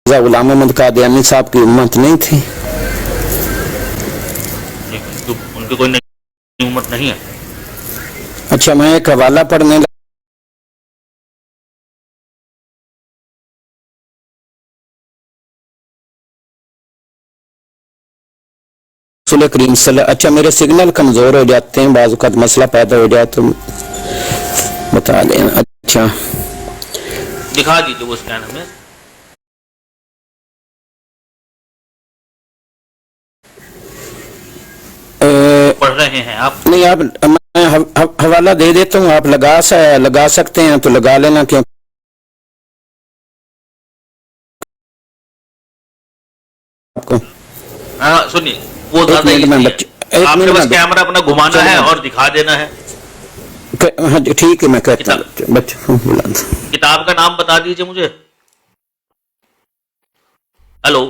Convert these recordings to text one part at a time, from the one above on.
गुलाम अहमद कादियानी साहब की उम्मत नहीं थी? तो उनकी कोई नई उम्मत नहीं है। अच्छा, मैं एक हवाला पढ़ने रसूल करीम अच्छा, मेरे सिग्नल कमजोर हो जाते हैं, बाज़ वक़्त मसला पैदा हो जाए तो बता दें। अच्छा, दिखा दीजिए वो स्कैन हमें। पढ़ रहे हैं आप? नहीं, आप मैं हवाला दे देता हूँ, आप लगा सकते हैं तो लगा लेना। क्यों आपको सुनिए, वो ज्यादा आपने बस कैमरा अपना घुमाना है और दिखा देना है। हाँ जी, ठीक है, मैं कहता हूँ बच्चों किताब का नाम बता दीजिए मुझे। हेलो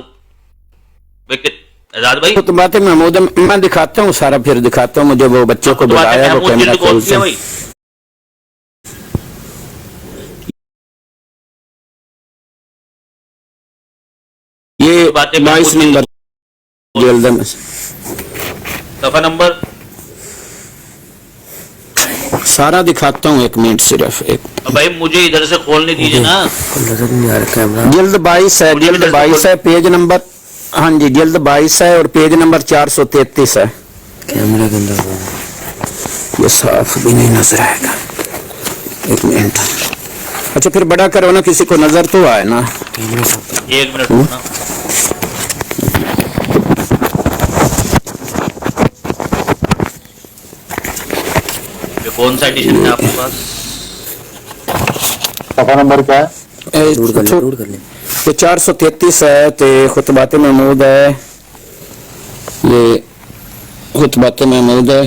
आजाद भाई, तो बातें महमूद, मैं दिखाता हूँ सारा, फिर दिखाता हूँ। मुझे वो बच्चों को बुलाया, वो कैमरा खोलते हैं। ये 22 नंबर जल्द में सफा नंबर सारा दिखाता हूँ। एक मिनट सिर्फ एक। भाई मुझे इधर से खोलने दीजिए ना। नजर नहीं आ रहा कैमरा। जल्द 22 है, जल्द 22 है, पेज नंबर, हाँ जी, जल्द 22 है और पेज नंबर 433 है। कैमरे के अंदर ये साफ भी नहीं नजर आएगा। एक मिनट। अच्छा, फिर बड़ा करो ना, किसी को नजर तो आए ना। एक मिनट ना। ये कौन सा एडिशन है आपके पास? सफा नंबर क्या है? ये 433 है। तो खुतबात महमूद है, ये खुतबात महमूद है।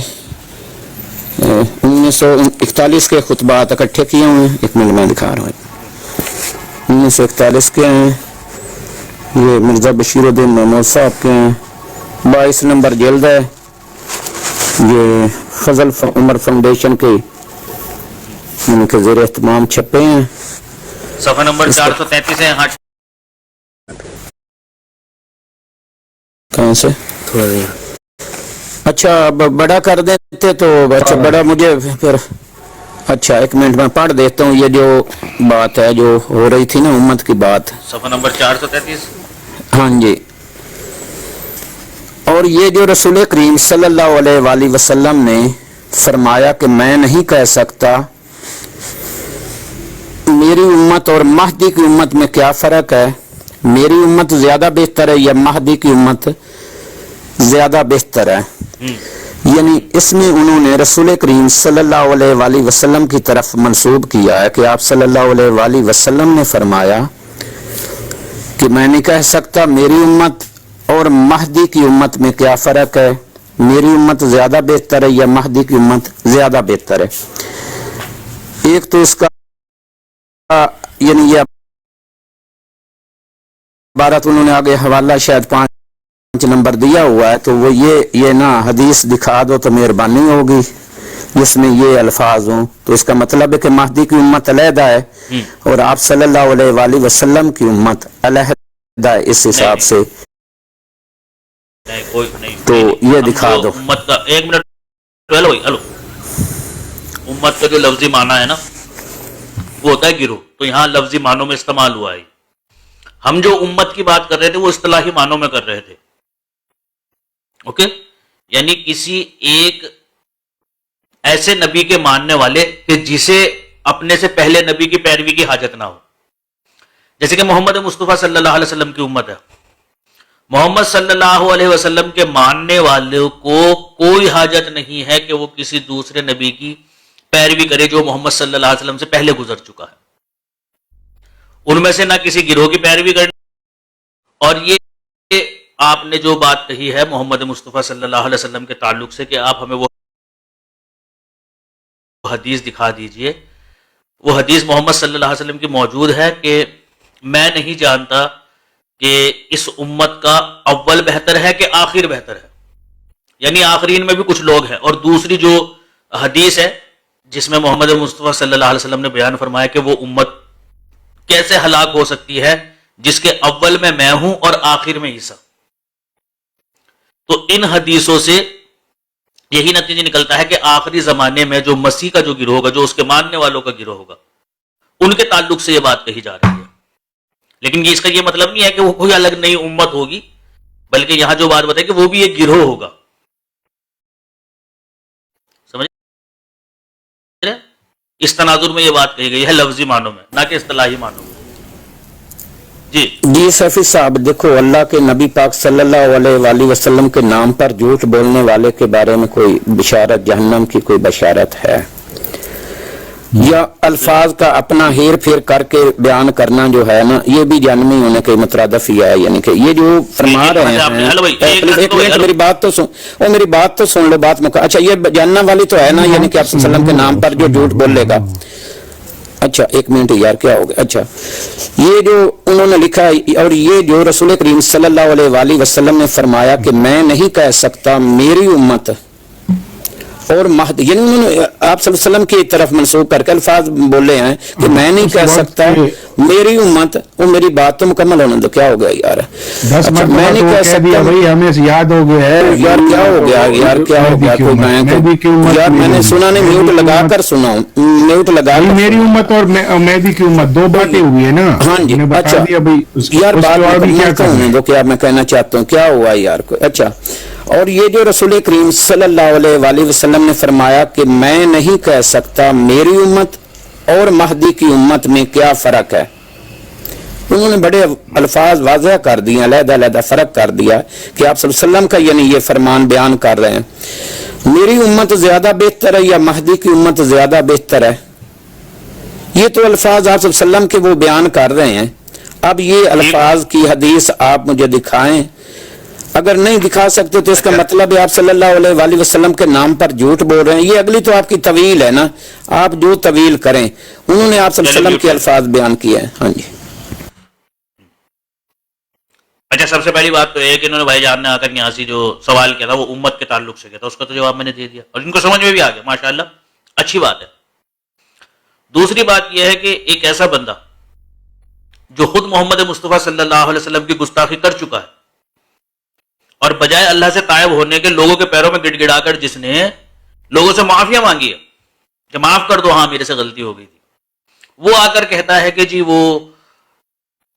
1941 के खुतबात इकट्ठे किए हुए हैं। एक मिनट में दिखा रहा हूँ। 1941 के हैं। ये मिर्जा बशीरुद्दीन महमूद साहब के हैं। 22 नंबर जल्द है। ये फजल उमर फाउंडेशन के उनके ज़ेर एहतमाम छपे हैं। सफा नंबर 433 है। हाँ, कहाँ से? थोड़ा देर। अच्छा, बड़ा कर देते तो अच्छा, बड़ा मुझे फिर। अच्छा, एक मिनट में पढ़ देता हूँ। ये जो बात है जो हो रही थी ना, उम्मत की बात। सफा नंबर 433। हाँ जी। और ये जो रसूल करीम सल्लल्लाहु अलैहि वसल्लम ने फरमाया कि मैं नहीं कह सकता मेरी उम्मत और महदी की उम्मत में क्या फर्क है, मेरी उम्मत ज्यादा बेहतर है या महदी की उम्मत ज्यादा बेहतर है। यानी इसमें उन्होंने रसूल करीम सल्लल्लाहु अलैहि वसल्लम की तरफ मंसूब किया है कि आप सल्लल्लाहु अलैहि वसल्लम ने फरमाया कि मैं नहीं कह सकता मेरी उम्मत और महदी की उम्मत में क्या फर्क है, मेरी उम्मत ज्यादा बेहतर है या महदी की उम्मत ज्यादा बेहतर है। एक तो इसका यानी ये बारत उन्होंने आगे हवाला शायद 5 नंबर दिया हुआ है, तो वो ये ना हदीस दिखा दो तो मेहरबानी होगी जिसमें ये अल्फाज हों। तो इसका मतलब है कि महदी की उम्मत अलहदा है और आप सल्लल्लाहु अलैहि वसल्लम की उम्मत अलहदा है। इस हिसाब से नहीं, तो ये दिखा दो। उम्मत का एक मिनट। हेलो भाई, हेलो। उम्मत का जो लफ्जी माना है ना, वो होता है गिरोह। तो यहाँ लफ्जी मानों में इस्तेमाल हुआ है। हम जो उम्मत की बात कर रहे थे वो इस्तिलाही मानों में कर रहे थे। ओके, यानी किसी एक ऐसे नबी के मानने वाले कि जिसे अपने से पहले नबी की पैरवी की हाजत ना हो। जैसे कि मोहम्मद मुस्तफ़ा सल्लल्लाहु अलैहि वसल्लम की उम्मत है। मोहम्मद सल्लल्लाहु अलैहि वसल्लम के मानने वालों को कोई हाजत नहीं है कि वो किसी दूसरे नबी की पैरवी करे जो मोहम्मद सल्लल्लाहु अलैहि वसल्लम से पहले गुजर चुका है। उनमें से ना किसी गिरोह की पैरवी करनी। और ये आपने जो बात कही है मोहम्मद मुस्तफ़ा सल्लल्लाहु अलैहि वसल्लम के ताल्लुक से कि आप हमें वो हदीस दिखा दीजिए, वो हदीस मोहम्मद सल्लल्लाहु अलैहि वसल्लम की मौजूद है कि मैं नहीं जानता कि इस उम्मत का अव्वल बेहतर है कि आखिर बेहतर है, यानी आखिरीन में भी कुछ लोग हैं। और दूसरी जो हदीस है जिसमें मोहम्मद मुस्तफ़ा सल्लल्लाहु अलैहि वसल्लम ने बयान फरमाया कि वो उम्मत कैसे हलाक हो सकती है جس کے اول میں ہوں اور آخر میں عیسیٰ. تو ان حدیثوں سے یہی نتیجہ نکلتا ہے کہ آخری زمانے میں جو مسیح کا جو گروہ ہوگا, جو اس کے ماننے والوں کا گروہ ہوگا, ان کے تعلق سے یہ بات کہی جا رہی ہے. لیکن اس کا یہ مطلب نہیں ہے کہ وہ کوئی الگ نئی امت ہوگی, بلکہ یہاں جو بات بتائی کہ وہ بھی ایک گروہ ہوگا. سمجھ رہے؟ اس تناظر میں یہ بات کہی گئی ہے لفظی معنوں میں, نہ کہ اصطلاحی معنوں میں. جی سیفی صاحب, دیکھو اللہ کے نبی پاک صلی اللہ علیہ وآلہ وسلم کے نام پر جھوٹ بولنے والے کے بارے میں کوئی بشارت جہنم کی کوئی بشارت ہے, یا الفاظ کا اپنا ہیر پھیر کر کے بیان کرنا جو ہے نا, یہ بھی جہنمی ہونے کے مترادف ہی ہے. یعنی کہ یہ جو فرما رہے ہیں, میری بات تو سن, میری بات تو سن لو, بات مکا. اچھا یہ جہنم والی تو ہے نا, یعنی کہ آپ صلی اللہ علیہ وسلم کے نام پر جو جھوٹ بولے گا. اچھا ایک منٹ یار, کیا ہو گیا؟ اچھا یہ جو انہوں نے لکھا ہے, اور یہ جو رسول کریم صلی اللہ علیہ وآلہ وسلم نے فرمایا کہ میں نہیں کہہ سکتا میری امت اور مہدی, یعنی انہوں نے آپ صلی اللہ علیہ وسلم کی طرف منسوخ کر کے الفاظ بولے ہیں کہ میں نہیں کہہ سکتا میری امت, اور میری بات تو مکمل ہونے دو. کیا ہو گیا یار؟ اچھا میں نہیں کہہ سکتا, ہمیں یاد ہو گیا ہے یار کیا ہو گیا یار, کیا ہو گیا؟ کوئی یار میں نے سنا نہیں, میوٹ لگا کر سنا, میوٹ لگا کر. میری امت اور مہدی کی امت دو باتیں ہوئی ہیں نا. ہاں جی. اچھا یار بات میں دو, کیا میں کہنا چاہتا ہوں, کیا ہوا یار کوئی. اچھا اور یہ جو رسول کریم صلی اللہ علیہ وآلہ وسلم نے فرمایا کہ میں نہیں کہہ سکتا میری امت اور مہدی کی امت میں کیا فرق ہے, انہوں نے بڑے الفاظ واضح کر دیے, علیحدہ علیحدہ فرق کر دیا کہ آپ صلی اللہ علیہ وسلم کا یعنی یہ فرمان بیان کر رہے ہیں, میری امت زیادہ بہتر ہے یا مہدی کی امت زیادہ بہتر ہے. یہ تو الفاظ آپ صلی اللہ علیہ وسلم کے وہ بیان کر رہے ہیں. اب یہ الفاظ کی حدیث آپ مجھے دکھائیں, اگر نہیں دکھا سکتے تو اس کا مطلب ہے آپ صلی اللہ علیہ وآلہ وسلم کے نام پر جھوٹ بول رہے ہیں. یہ اگلی تو آپ کی طویل ہے نا, آپ جو طویل کریں. انہوں نے آپ صلی اللہ علیہ وسلم کے الفاظ بیان کیے ہیں. ہاں جی. اچھا سب سے پہلی بات تو یہ کہ انہوں نے بھائی جان نے آ کر یہاں سے جو سوال کیا تھا وہ امت کے تعلق سے کیا تھا, اس کا تو جواب میں نے دے دیا اور ان کو سمجھ میں بھی آ گیا, ماشاءاللہ اچھی بات ہے. دوسری بات یہ ہے کہ ایک ایسا بندہ جو خود محمد مصطفیٰ صلی اللہ علیہ وسلم کی گستاخی کر چکا ہے اور بجائے اللہ سے تائب ہونے کے لوگوں کے پیروں میں گڑ گڑا کر جس نے لوگوں سے معافیاں مانگی ہے کہ معاف کر دو, ہاں میرے سے غلطی ہو گئی تھی, وہ آ کر کہتا ہے کہ جی وہ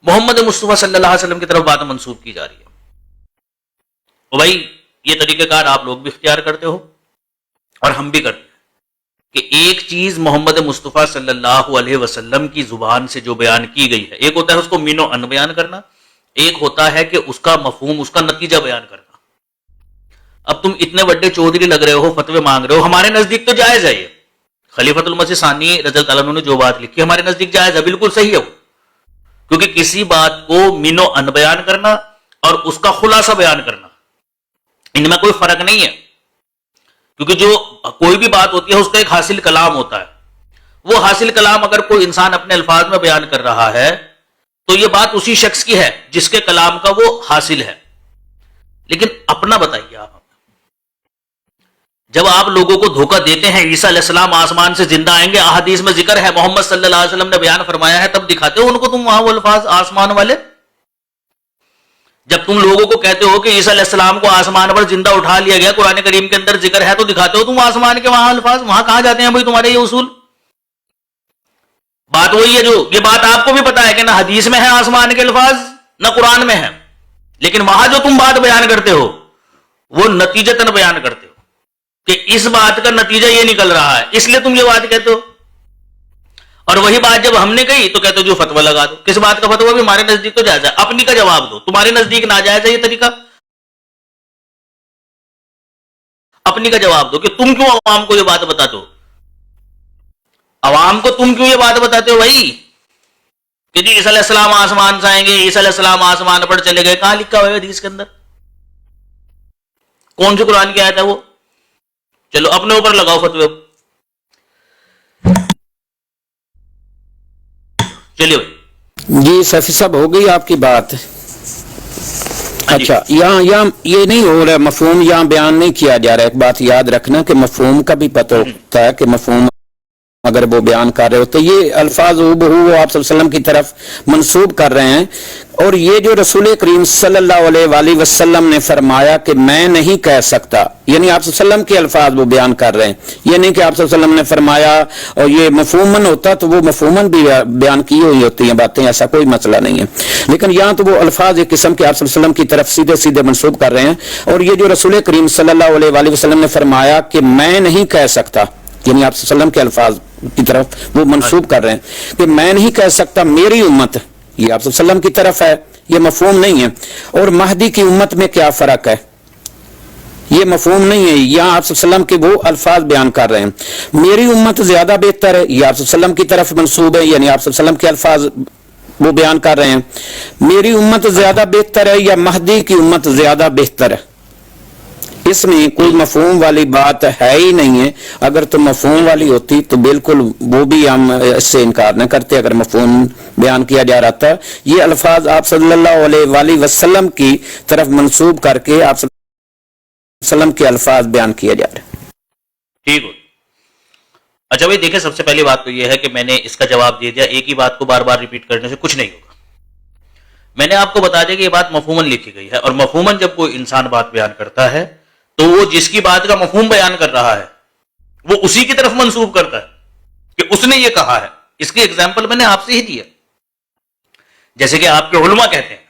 محمد مصطفیٰ صلی اللہ علیہ وسلم کی طرف بات منسوب کی جا رہی ہے. تو بھائی یہ طریقہ کار آپ لوگ بھی اختیار کرتے ہو اور ہم بھی کرتے ہیں کہ ایک چیز محمد مصطفیٰ صلی اللہ علیہ وسلم کی زبان سے جو بیان کی گئی ہے, ایک ہوتا ہے اس کو مین و ان بیان کرنا, ایک ہوتا ہے کہ اس کا مفہوم, اس کا نتیجہ بیان کرنا. اب تم اتنے بڑے چودھری لگ رہے ہو, فتوے مانگ رہے ہو, ہمارے نزدیک تو جائز ہے. یہ خلیفۃ المسیح ثانی رضی اللہ عنہ نے جو بات لکھی ہمارے نزدیک جائز ہے, بالکل صحیح ہے وہ, کیونکہ کسی بات کو مین و ان بیان کرنا اور اس کا خلاصہ بیان کرنا ان میں کوئی فرق نہیں ہے, کیونکہ جو کوئی بھی بات ہوتی ہے اس کا ایک حاصل کلام ہوتا ہے. وہ حاصل کلام اگر کوئی انسان اپنے الفاظ میں بیان کر رہا ہے تو یہ بات اسی شخص کی ہے جس کے کلام کا وہ حاصل ہے. لیکن اپنا بتائیے آپ, جب آپ لوگوں کو دھوکہ دیتے ہیں عیسیٰ علیہ السلام آسمان سے زندہ آئیں گے, احادیث میں ذکر ہے, محمد صلی اللہ علیہ وسلم نے بیان فرمایا ہے, تب دکھاتے ہو ان کو تم وہاں وہ الفاظ آسمان والے. جب تم لوگوں کو کہتے ہو کہ عیسیٰ علیہ السلام کو آسمان پر زندہ اٹھا لیا گیا, قرآن کریم کے اندر ذکر ہے, تو دکھاتے ہو تم آسمان کے وہاں الفاظ. وہاں کہاں جاتے ہیں بھائی تمہارے یہ اصول؟ بات وہی ہے جو یہ بات آپ کو بھی پتا ہے کہ نہ حدیث میں ہے آسمان کے الفاظ نہ قرآن میں ہے, لیکن وہاں جو تم بات بیان کرتے ہو وہ نتیجتاً بیان کرتے ہو کہ اس بات کا نتیجہ یہ نکل رہا ہے, اس لیے تم یہ بات کہتے ہو. اور وہی بات جب ہم نے کہی تو کہتے ہو جو فتویٰ لگا دو. کس بات کا فتویٰ؟ بھی ہمارے نزدیک تو جائز ہے. اپنی کا جواب دو, تمہارے نزدیک ناجائز ہے یہ طریقہ, اپنی کا جواب دو کہ تم کیوں عوام کو یہ بات بتاتے ہو. عوام کو تم کیوں یہ بات بتاتے ہو بھائی کہ جی عیسیٰ علیہ السلام آسمان سے آئیں گے, عیسیٰ علیہ السلام آسمان پر چلے گئے؟ کہاں لکھا ہوا ہے حدیث کے اندر؟ کون سی قرآن کی آیت ہے وہ؟ چلو اپنے اوپر لگاؤ فتوی. چلیے جی سیفی صاحب ہو گئی آپ کی بات. اچھا یہاں یہ نہیں ہو رہا, مفہوم یہاں بیان نہیں کیا جا رہا. ایک بات یاد رکھنا کہ مفہوم کا بھی پتہ ہوتا ہے کہ مفہوم अगर वो बयान कर रहे हो तो ये अल्फाज हूबहू वो आप सल्लल्लाहु अलैहि वसल्लम की तरफ मंसूब कर रहे हैं। और ये जो रसूल करीम सल्लल्लाहु अलैहि वसल्लम ने फरमाया कि मैं नहीं कह सकता, यानी आप सल्लल्लाहु अलैहि वसल्लम के अल्फाज वो बयान कर रहे हैं। ये नहीं कि आप सल्लल्लाहु अलैहि वसल्लम ने फरमाया और ये मफहूमन होता तो वो मफहूमन भी बयान की हुई होती हैं बातें, ऐसा कोई मसला नहीं है। लेकिन यहाँ तो वो अल्फाज एक किस्म के आप सल्लल्लाहु अलैहि वसल्लम की तरफ सीधे सीधे मंसूब कर रहे हैं। और ये जो रसूल करीम सल्लल्लाहु अलैहि वसल्लम ने फरमाया कि मैं नहीं कह सकता, यानी आप सल्लम के अल्फाज की तरफ वो मंसूब कर रहे हैं कि मैं नहीं कह सकता मेरी उम्मत, ये आप सल्लम की तरफ है, ये मफहूम नहीं है। और महदी की उम्मत में क्या फर्क है, ये मफहूम नहीं है। यहाँ आप सल्लम के वो अल्फाज बयान कर रहे हैं, मेरी उम्मत ज्यादा बेहतर है, ये आप सल्लम की तरफ मंसूब है, यानी आप सल्लम के अल्फाज वो बयान कर रहे हैं। मेरी उम्मत ज्यादा बेहतर है या महदी की उम्मत ज्यादा बेहतर है, इसमें कोई मफहूम वाली बात है ही नहीं है। अगर तो मफहूम वाली होती तो बिल्कुल वो भी हम इससे इनकार न करते, अगर मफहूम बयान किया जा रहा था। ये अल्फाज आप सल्लल्लाहु अलैहि वसल्लम की तरफ मंसूब करके आप सल्लल्लाहु अलैहि वसल्लम के अल्फाज बयान किए जा रहे हैं। ठीक हो। अच्छा भाई देखिए, सबसे पहली बात तो यह है कि मैंने इसका जवाब दे दिया, एक ही बात को बार बार रिपीट करने से कुछ नहीं होगा। मैंने आपको बता दिया कि यह बात मफहूमन लिखी गई है, और मफहूमन जब कोई इंसान बात बयान करता है तो वो जिसकी बात का मफहूम बयान कर रहा है वो उसी की तरफ मंसूब करता है कि उसने ये कहा है। इसके एग्जाम्पल मैंने आपसे ही दिया, जैसे कि आपके उलमा कहते हैं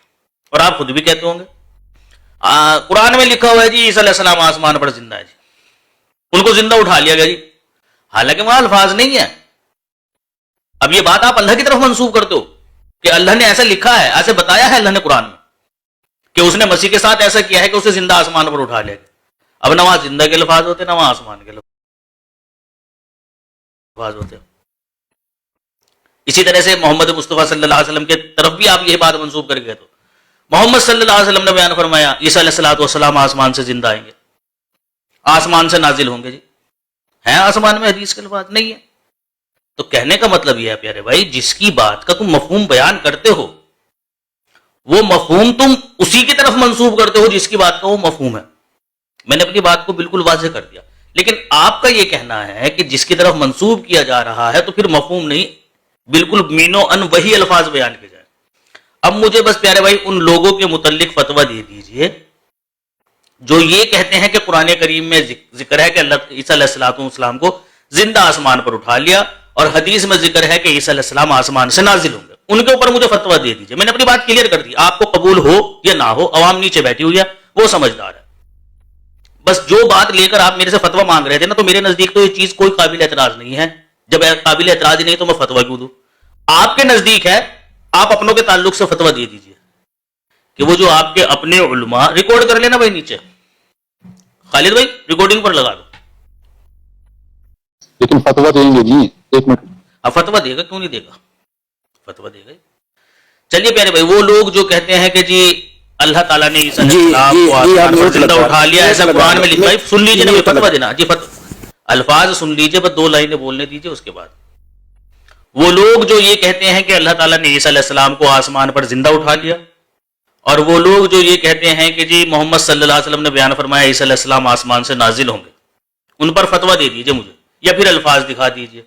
और आप खुद भी कहते होंगे कुरान में लिखा हुआ है जी ईसा अलैहिस्सलाम आसमान पर जिंदा है जी, उनको जिंदा उठा लिया गया जी, हालांकि वहां अल्फाज नहीं है। अब ये बात आप अल्लाह की तरफ मंसूब करते हो कि अल्लाह ने ऐसा लिखा है, ऐसे बताया है अल्लाह ने कुरान में कि उसने मसीह के साथ ऐसा किया है कि उसे जिंदा आसमान पर उठा लिया गया। अब ना वहां जिंदा के अल्फाज होते ना वहां आसमान के अल्फाज होते। इसी तरह से मोहम्मद मुस्तफा सल्लल्लाहु अलैहि वसल्लम के तरफ भी आप यही बात मंसूब कर गए। तो मोहम्मद सल्लल्लाहु अलैहि वसल्लम ने बयान फरमाया ईसा अलैहिस्सलाम आसमान से जिंदा आएंगे, आसमान से नाजिल होंगे जी, है आसमान में हदीस के अल्फाज नहीं है। तो कहने का मतलब यह है प्यारे भाई, जिसकी बात का तुम मफहूम बयान करते हो वो मफहूम तुम उसी की तरफ मंसूब करते हो जिसकी बात का वो मफहूम है। मैंने अपनी बात को बिल्कुल वाज़ेह कर दिया। लेकिन आपका यह कहना है कि जिसकी तरफ मंसूब किया जा रहा है तो फिर मफहूम नहीं, बिल्कुल मीनो अन वही अल्फाज बयान किए जाए। अब मुझे बस प्यारे भाई उन लोगों के मुतल्लिक फतवा दे दीजिए जो ये कहते हैं कि कुरान करीम में जिक्र है कि अल्लाह ईसा अलैहिस्सलाम को जिंदा आसमान पर उठा लिया और हदीस में जिक्र है कि ईसा अलैहिस्सलाम आसमान से नाजिल होंगे, उनके ऊपर मुझे फतवा दे दीजिए। मैंने अपनी बात क्लियर कर दी, आपको कबूल हो या ना हो, अवाम नीचे बैठी हुई है, वो समझदार है। बस जो बात लेकर आप मेरे से फतवा मांग रहे थे ना, तो मेरे नजदीक तो ये चीज कोई काबिल एतराज नहीं है। जब काबिल एतराज ही नहीं तो मैं फतवा क्यों दूं? आपके नजदीक है, आप अपनों के ताल्लुक से फतवा दे दीजिए कि वो जो आपके अपने उलमा, रिकॉर्ड कर लेना भाई नीचे, खालिद भाई रिकॉर्डिंग पर लगा दो। लेकिन फतवा देंगे जी, एक मिनट। अब फतवा देगा, क्यों नहीं देगा, फतवा देगा। चलिए प्यारे भाई, वो लोग जो कहते हैं कि जी अल्लाह ताला ने ईसा अलैहिस्सलाम को आसमान पर जिंदा उठा लिया, ऐसा कुरान में लिखा है, सुन लीजिए ना, फतवा देना जी, अल्फाज सुन लीजिए, बस 2 लाइनें बोलने दीजिए। उसके बाद वो लोग जो ये कहते हैं कि अल्लाह ताला ने ईसा अलैहिस्सलाम को आसमान पर जिंदा उठा लिया, और वो लोग जो ये कहते हैं कि जी मोहम्मद सल्लल्लाहु अलैहि वसल्लम ने बयान फरमाया ईसा अलैहिस्सलाम आसमान से नाजिल होंगे, उन पर फतवा दे दीजिए मुझे, या फिर अल्फाज दिखा दीजिए।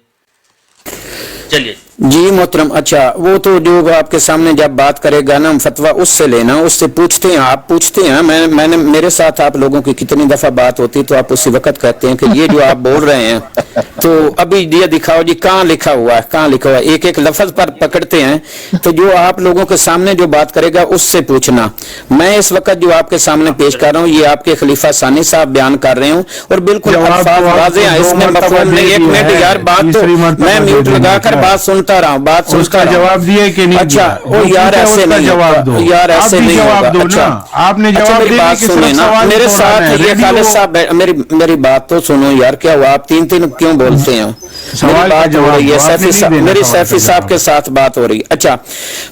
चलिए जी मोहतरम। अच्छा, वो तो जो आपके सामने जब बात करेगा ना फतवा उससे लेना, उससे पूछते हैं, आप पूछते हैं। मैंने मेरे साथ आप लोगों की कितनी दफा बात होती तो आप उसी वक्त कहते हैं कि ये जो आप बोल रहे हैं तो अभी ये दिखाओ जी कहाँ लिखा हुआ है, कहाँ लिखा हुआ है, एक एक लफ्ज पर पकड़ते हैं। तो जो आप लोगों के सामने जो बात करेगा उससे पूछना। मैं इस वक्त जो आपके सामने पेश कर रहा हूँ ये आपके खलीफा सानी साहब बयान कर रहे हूँ और बिल्कुल अल्फाज वाज़ेह हैं, इसमें मफहूम नहीं। एक मिनट यार, बात तो मैं म्यूट लगाकर बात सुनता रहा हूँ, बात सुनता रहा। जवाब दिया कि नहीं? अच्छा, ओ यार ऐसे नहीं, जवाब दो यार ऐसे नहीं होगा। अच्छा आपने अच्छा, जवाब मेरी बात सुने ना, मेरे साथ ये खालिद साहब, मेरी बात तो सुनो यार, क्या हुआ आप तीन क्यों बोलते हैं? मेरी बात हो रही है सैफी साहब, मेरी सैफी साहब के साथ बात हो रही है। अच्छा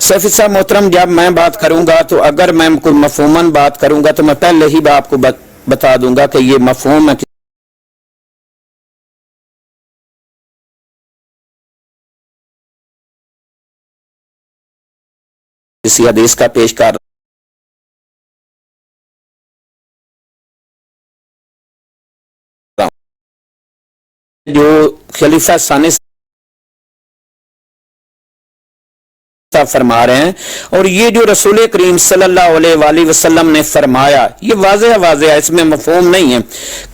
सैफी साहब मोहतरम, जब मैं बात करूंगा तो अगर मैं कोई मफहूमन बात करूंगा तो मैं पहले ही आपको बता दूंगा कि ये मफहूम है किसी हदीस का पेश कर जो खलीफा सानी साहब फरमा रहे हैं, और ये जो रसूल करीम सल्लल्लाहु अलैहि वसल्लम ने फरमाया ये वाज़ेह है, इसमें मफ़हूम नहीं है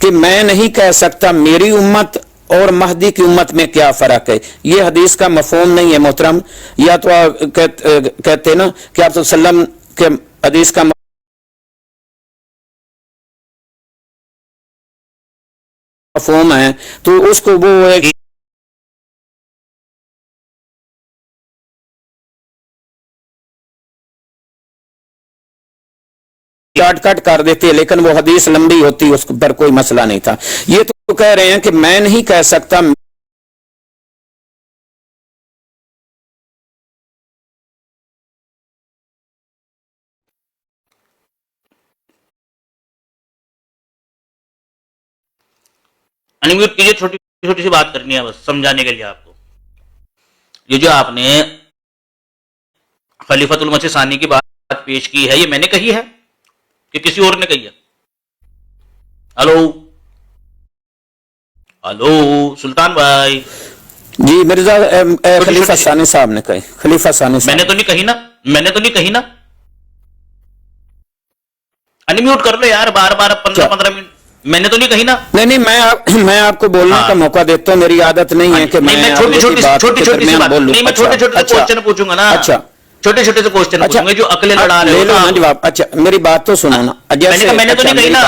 कि मैं नहीं कह सकता मेरी उम्मत और महदी की उम्मत में क्या फर्क है, ये हदीस का मफ़हूम नहीं है मोहतरम। या तो आप कहते ना कि आप सल्लम के हदीस का मफ़हूम है तो उसको वो एक काट काट कर देते, लेकिन वो हदीस लंबी होती, उस पर कोई मसला नहीं था। ये तो कह रहे हैं कि मैं नहीं कह सकता अनम्यूट कीजिए, छोटी छोटी सी बात करनी है बस समझाने के लिए आपको। ये जो आपने खलीफतुल मसीह सानी की बात पेश की है, ये मैंने कही है कि किसी और ने कही है? हेलो हेलो सुल्तान भाई जी मिर्जा खलीफा सानी साहब ने कही, खलीफा सानी साहब। मैंने तो नहीं कही ना, मैंने तो नहीं कही ना। अनम्यूट कर लो यार, बार बार 15-15 मिनट, मैंने तो नहीं कही ना। नहीं मैं आपको बोलने का मौका देता हूँ, मेरी आदत नहीं है कि मैं छोटी छोटी सी बात बोलूं। नहीं, मैं छोटे छोटे क्वेश्चन पूछूंगा ना। अच्छा छोटे छोटे से क्वेश्चन पूछूंगा जो अकेले लड़ा रहे हो ना जवाब। अच्छा मेरी बात तो सुनो ना। मैंने तो नहीं कही ना,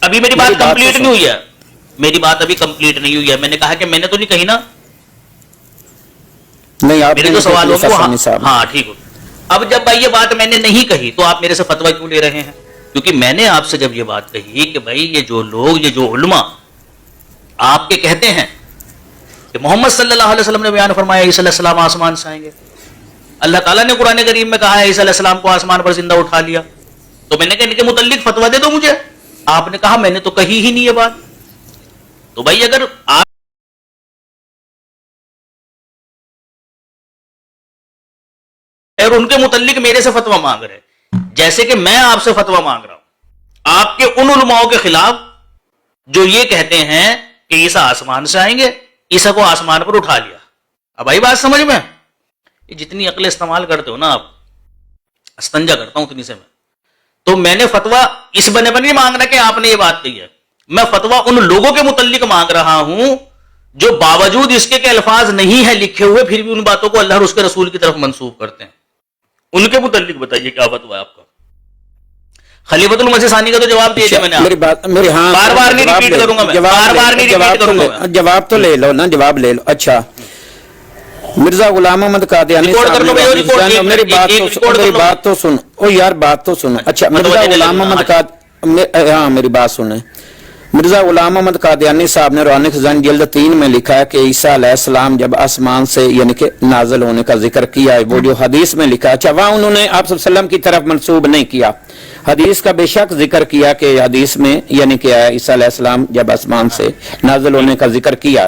अभी मेरी बात कंप्लीट नहीं हुई है, मेरी बात अभी कंप्लीट नहीं हुई है। मैंने कहा कि मैंने तो नहीं कही ना। नहीं आप मेरे को सवाल होगा। हाँ ठीक हो। अब जब भाई ये बात मैंने नहीं कही तो आप मेरे से फतवा क्यों ले रहे हैं? क्योंकि मैंने आपसे जब ये बात कही कि भाई ये जो लोग, ये जो उलमा आपके कहते हैं कि मोहम्मद सल्लल्लाहु अलैहि वसल्लम ने बयान फरमाया ईसा अलैहिस्सलाम आसमान से आएंगे, अल्लाह ताला ने कुरान करीम में कहा है ईसा अलैहिस्सलाम को आसमान पर जिंदा उठा लिया, तो मैंने कहा इनके मुतल्लिक फतवा दे दो मुझे। आपने कहा मैंने तो कही ही नहीं ये बात। तो भाई अगर आप और उनके मुतल्लिक मेरे से फतवा मांग रहे, जैसे कि मैं आपसे फतवा मांग रहा हूं आपके उन उलमाओं के खिलाफ जो ये कहते हैं कि ईसा आसमान से आएंगे, ईसा को आसमान पर उठा लिया। अब आई बात समझ में? ये जितनी अक्ल इस्तेमाल करते हो ना आप, अस्तंजा करता हूं उतनी से मैं। तो मैंने फतवा इस बने पर नहीं मांग रहा कि आपने ये बात कही है, मैं फतवा उन लोगों के मुतल्लिक मांग रहा हूं जो बावजूद इसके के अल्फाज नहीं है लिखे हुए फिर भी उन बातों को अल्लाह और उसके रसूल की तरफ मंसूब करते हैं। उनके मुतल्लिक बताइए क्या फतवा है आपका? खलीफतुल मसीह सानी का तो जवाब दिया था मैंने। मेरी बात मेरी हाँ बार बार नहीं रिपीट करूंगा मैं, बार बार नहीं रिपीट करूंगा। जवाब तो ले लो ना, जवाब ले लो। अच्छा मिर्जा गुलाम अहमद कादियानी मेरी बात तो सुनो। ओ यार बात तो सुनो। अच्छा मिर्जा गुलाम अहमद हाँ मेरी बात सुने। मिर्जा गुलाम अहमद कादियानी साहब ने रौनक खजानी जिल्द 3 में लिखा है कि ईसा अलैहिस्सलाम जब आसमान से यानी कि नाज़िल होने का जिक्र किया है, वो जो हदीस में लिखा है, अच्छा वहां उन्होंने आप सल्लम की तरफ मंसूब नहीं किया, हदीस का बेशक जिक्र किया कि हदीस में यानी कि ईसा अलैहिस्सलाम जब आसमान से नाज़िल होने का जिक्र किया,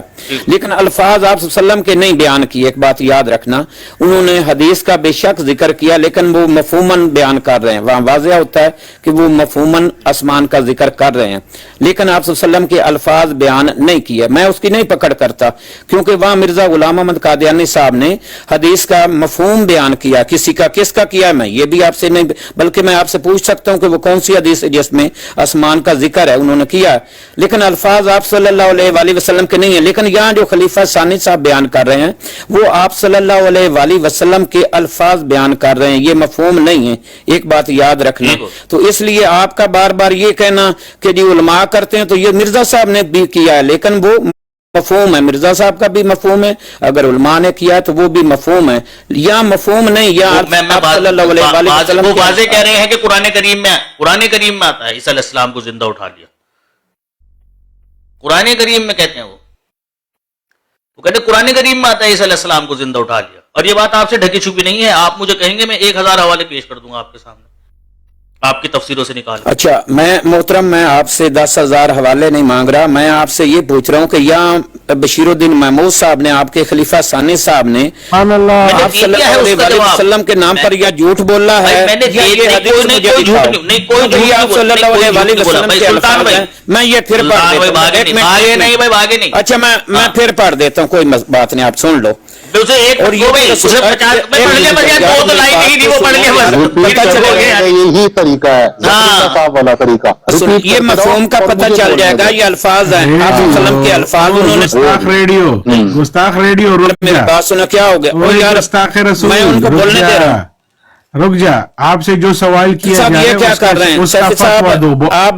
लेकिन अल्फाज आप सल्लम के नहीं बयान किए। एक बात याद रखना, उन्होंने हदीस का बेशक जिक्र किया लेकिन वो मफहूमन बयान कर रहे हैं। वहां वाज़ेह होता है कि वो मफहूमन आसमान का जिक्र कर रहे हैं, लेकिन आप सल्लम के अल्फाज बयान नहीं किए। मैं उसकी नहीं पकड़ करता क्योंकि वहां मिर्जा गुलाम अहमद कादियानी साहब ने हदीस का मफहूम बयान किया। किसी का किसका किया मैं ये भी आपसे नहीं, बल्कि मैं आपसे पूछ सकता हूं कि वो कौन सी हदीस है जिसमें आसमान का जिक्र है, उन्होंने किया, लेकिन अल्फाज आप सल्लल्लाहु अलैहि वसल्लम के नहीं है। लेकिन यहाँ जो खलीफा सानी साहब बयान कर रहे हैं वो आप सल्लल्लाहु अलैहि वसल्लम के अल्फाज बयान कर रहे हैं, ये मफहूम नहीं है। एक बात याद रखना। तो इसलिए आपका बार बार ये कहना कि जी उलमा करते हैं, तो ये मिर्जा साहब ने भी किया है लेकिन वो मफहूम है, मिर्जा साहब का भी मफहूम है, अगर उलमा ने किया है तो वो भी मफहूम है, या मफहूम नहीं या वो वाज़ेह कह रहे हैं कि कुरान करीम में आता है ईसा अलैहिस्सलाम को जिंदा उठा लिया। कुरान करीम में कहते हैं वो कहते कुरान करीम में आता है ईसा अलैहिस्सलाम को जिंदा उठा लिया, और ये बात आपसे ढकी छुपी नहीं है। आप मुझे कहेंगे मैं 1000 हवाले पेश कर दूंगा आपके सामने, आपकी तफसीरों से निकाल। अच्छा मैं मोहतरम मैं आपसे 10,000 हवाले नहीं मांग रहा, मैं आपसे ये पूछ रहा हूँ कि यहाँ बशीरुद्दीन महमूद साहब ने आपके खलीफा सानी साहब ने आप सल्लल्लाहु अलैहि वसल्लम के नाम पर या झूठ बोला है, मैं ये फिर पढ़ देता हूँ। अच्छा मैं फिर पढ़ देता हूँ, कोई बात नहीं, आप सुन लो। میں اسے ایک اور یہ وہ بھی رسول- اسے 50 میں پڑھ لیا بس یار، دو تو لائن ہی نہیں وہ پڑھ لیا بس ریپیٹ پتہ چلے کرو، گا۔ یہی طریقہ ہے ہاں۔ صاحب والا طریقہ، سن، ریپیٹ یہ کرتے رہو مفہوم کا اور پتہ مجھے چل بولنے جائے گا، دو۔ یہ الفاظ ہیں آپ ریڈیو، وسلم کے الفاظ انہوں نے گستاخ ریڈیو، گستاخ ریڈیو رک میری جا، بات سنا کیا ہو گیا وہ اور یار گستاخ رسول، میں ان کو رک بولنے دے رہا ہوں جا، رک جا، آپ سے جو سوال کیا صاحب جا یہ رہا ہے کیا اس کا- کر رہے ہیں اس کا سیفی صاحب، فتویٰ دو، آپ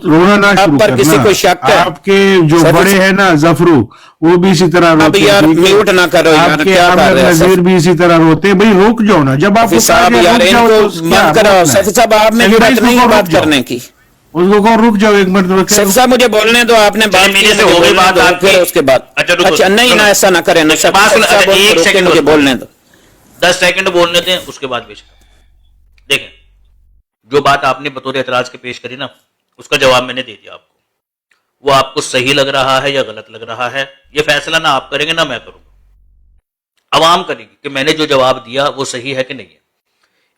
رونا نہ آپ شروع پر کسی کرنا، کو شک ہے؟ آپ کے جو سیفی بڑے صاحب، ہیں نا ظفرو، وہ بھی اسی طرح اب روتے ہیں، یار ٹھیک ہے؟ میوٹ نہ کرو یار، آپ کے کیا کر احمد رہے ہیں نذیر سیفی بھی اسی طرح روتے ہیں، بھائی روک جاؤ نا، جب آپ کو کہا صاحب گیا یار رک ان جاؤ کو تو کیا بند کراؤ، روکنا ہے؟ سیفی صاحب آپ نے چلیے بھائی، ضرورت اس نہیں کو ہے رک بات جاؤ، کرنے کی۔ اس کو کہو رک جاؤ ایک منٹ، سیفی صاحب مجھے بولنے دو، آپ نے بات میرے کی سے مجھے ہو گئی بولنے بات دو، آپ کی۔ پھر اس کے بعد اچھا رکو، اچھا نہیں سنو۔ نا ایسا نہ کریں نا سب بات سن، صاحب اچھا، ایک روکے سیکنڈ مجھے بس بولنے دو۔ 10 سیکنڈ بولنے دیں، اس کے بعد پیش کریں۔ دیکھیں جو بات آپ نے بطور اعتراض کے پیش کری نا، اس کا جواب میں نے دے دیا آپ کو، وہ آپ کو صحیح لگ رہا ہے یا غلط لگ رہا ہے، یہ فیصلہ نہ آپ کریں گے نہ میں کروں گا، عوام کرے گی کہ میں نے جو جواب دیا وہ صحیح ہے کہ نہیں ہے۔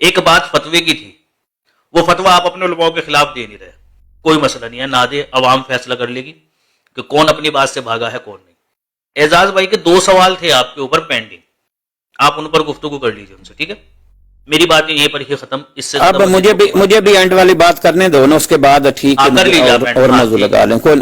ایک بات فتوے کی تھی، وہ فتویٰ آپ اپنے علماء کے خلاف دے نہیں رہے، کوئی مسئلہ نہیں ہے، نہ دے، عوام فیصلہ کر لے گی کہ کون اپنی بات سے بھاگا ہے کون نہیں۔ اعزاز بھائی کے 2 سوال تھے آپ کے اوپر پینڈنگ، آپ ان پر گفتگو کر لیجیے ان سے، ٹھیک ہے؟ میری بات یہیں پر ہی ختم، اس سے اب زیادہ مجھے بھی اینڈ والی بات کرنے دو نا، اس کے بعد ٹھیک کر لیجیے آپ ہے اینڈ، اور ہاں، موضوع ٹھیک ہے۔ لگا لیں کوئی